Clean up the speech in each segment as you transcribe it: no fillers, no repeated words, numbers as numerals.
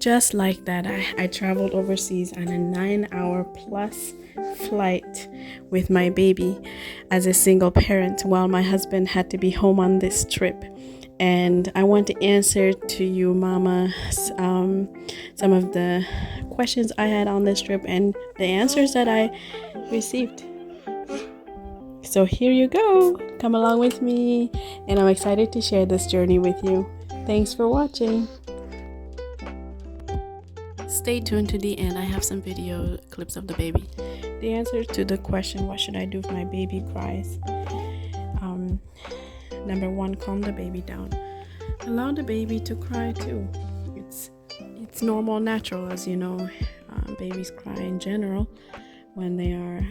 Just like that, I traveled overseas on a 9-hour plus flight with my baby as a single parent while my husband had to be home on this trip. And I want to answer to you, Mama, some of the questions I had on this trip and the answers that I received. So here you go. Come along with me, and I'm excited to share this journey with you. Thanks for watching. Stay tuned to the end. I have some video clips of the baby. The answer to the question, what should I do if my baby cries? Number one, calm the baby down. Allow the baby to cry too. It's normal, natural, as you know. Babies cry in general when they are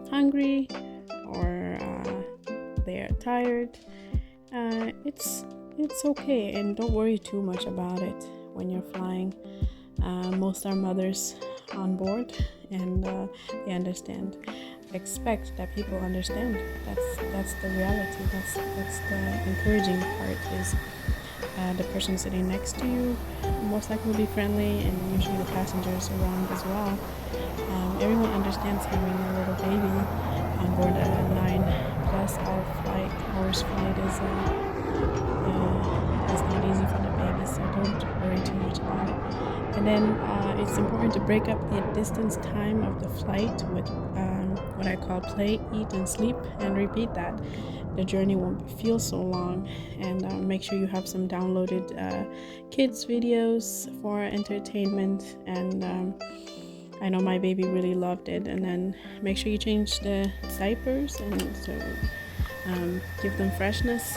hungry or they are tired. It's okay, and don't worry too much about it when you're flying. Most are mothers on board, and they understand. Expect that people understand. That's the reality. That's the encouraging part, is the person sitting next to you most likely will be friendly, and usually the passengers around as well. Everyone understands having a little baby on board a 9+ hours flight is not easy for the baby, so don't worry too much about it. And then it's important to break up the distance time of the flight with what I call play, eat, and sleep, and repeat that. The journey won't feel so long. And make sure you have some downloaded kids videos for entertainment. And I know my baby really loved it. And then make sure you change the diapers, and so give them freshness,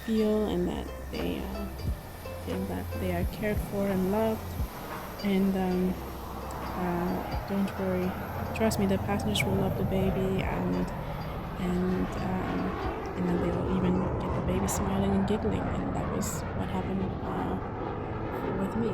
feel, and that they feel that they are cared for and loved. And don't worry, trust me, the passengers will love the baby, and then they'll even get the baby smiling and giggling, and that was what happened with me.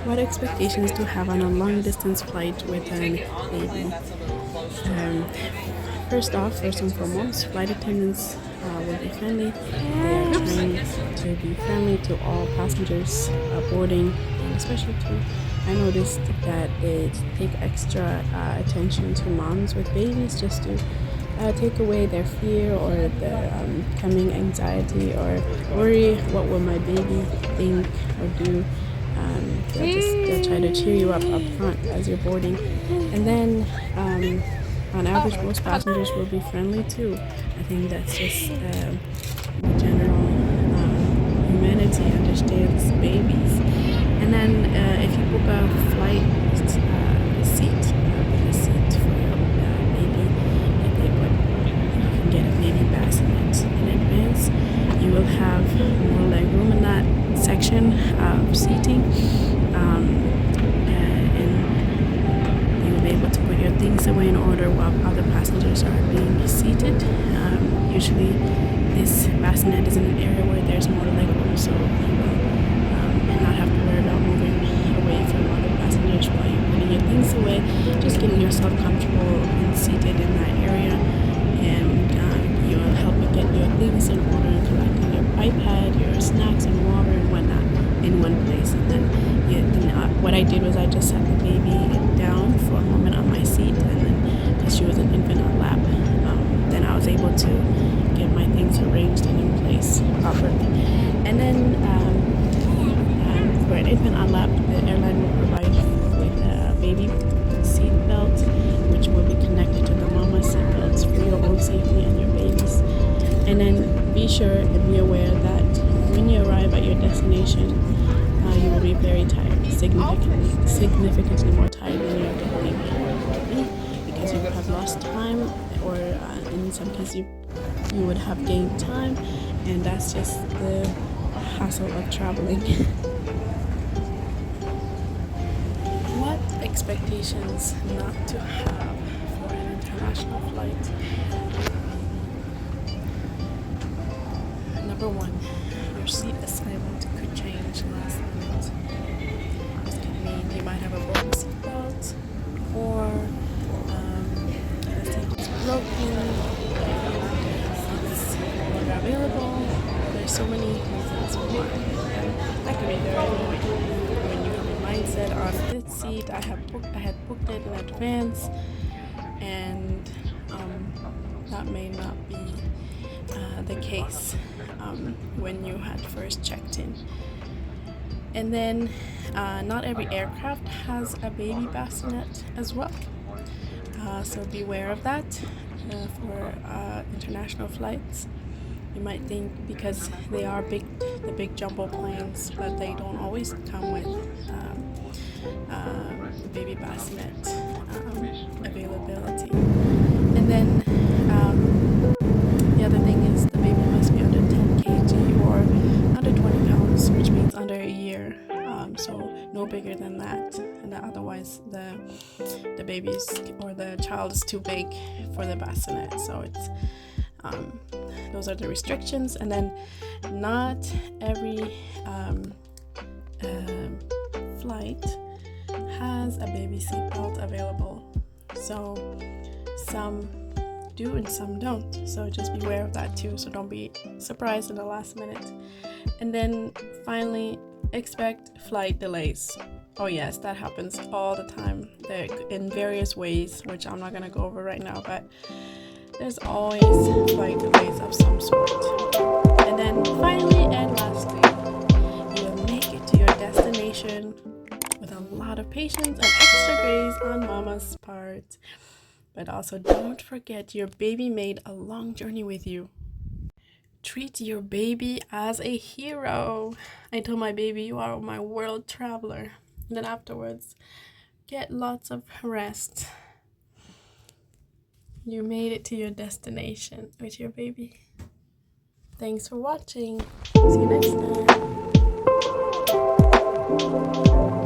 What expectations to have on a long distance flight with a baby? First and foremost, flight attendants will be friendly. They are trained to be friendly to all passengers boarding, and especially to, I noticed that they take extra attention to moms with babies, just to take away their fear or the coming anxiety or worry, what will my baby think or do. They'll try to cheer you up front as you're boarding. And then on average, most passengers will be friendly too. I think that's just the general humanity understands babies. And then if you book a flight seat for your baby, if they put, you can get a baby bassinet in advance, you will have more leg room in that section of seating, and you will be able to put your things away in order while other passengers are being seated. Usually this bassinet is in an area where there's more leg room, so you will not have to worry about moving away from other passengers while you're putting your things away. Just getting yourself comfortable and seated in that area, and you will help you get your things medicine order and collecting your iPad, your snacks and water and whatnot in one place. And then what I did was I just sat the baby down for a moment on my seat, and then because she was an infant on lap, then I was able to get my things arranged and in place properly. And then for an infant on lap, the airline will provide with a baby seat belt, which will be connected to the mama seat belts for your own safety and your baby's. And then be sure and be aware that when you arrive at your destination, you will be very tired, significantly more tired than you're getting because you have lost time, or in some cases you would have gained time, and that's just the hassle of traveling. What expectations not to have for an international flight? Number one, your seat assignment could change last minute. This could mean you might have a broken seatbelt, or the seat is broken, seats are available. There's so many reasons why, and that could be very annoying. When you have a mindset on this seat, I had booked it in advance, and that may not be the case when you had first checked in. And then not every aircraft has a baby bassinet as well, so beware of that for international flights. You might think because they are the big jumbo planes, but they don't always come with baby bassinet availability. And then the other thing is the baby must be under 10 kg or under 20 pounds, which means under a year. So no bigger than that, and otherwise the baby's or the child is too big for the bassinet. So it's those are the restrictions. And then not every flight has a baby seatbelt available. So some do and some don't. So just beware of that too. So don't be surprised in the last minute. And then finally, expect flight delays. Oh yes, that happens all the time. They're in various ways, which I'm not going to go over right now, but there's always flight delays of some sort. And then finally and lastly, you will make it to your destination with a lot of patience and extra grace on mama's part. But also don't forget your baby made a long journey with you. Treat your baby as a hero. I told my baby, you are my world traveler. And then afterwards, get lots of rest. You made it to your destination with your baby. Thanks for watching. See you next time.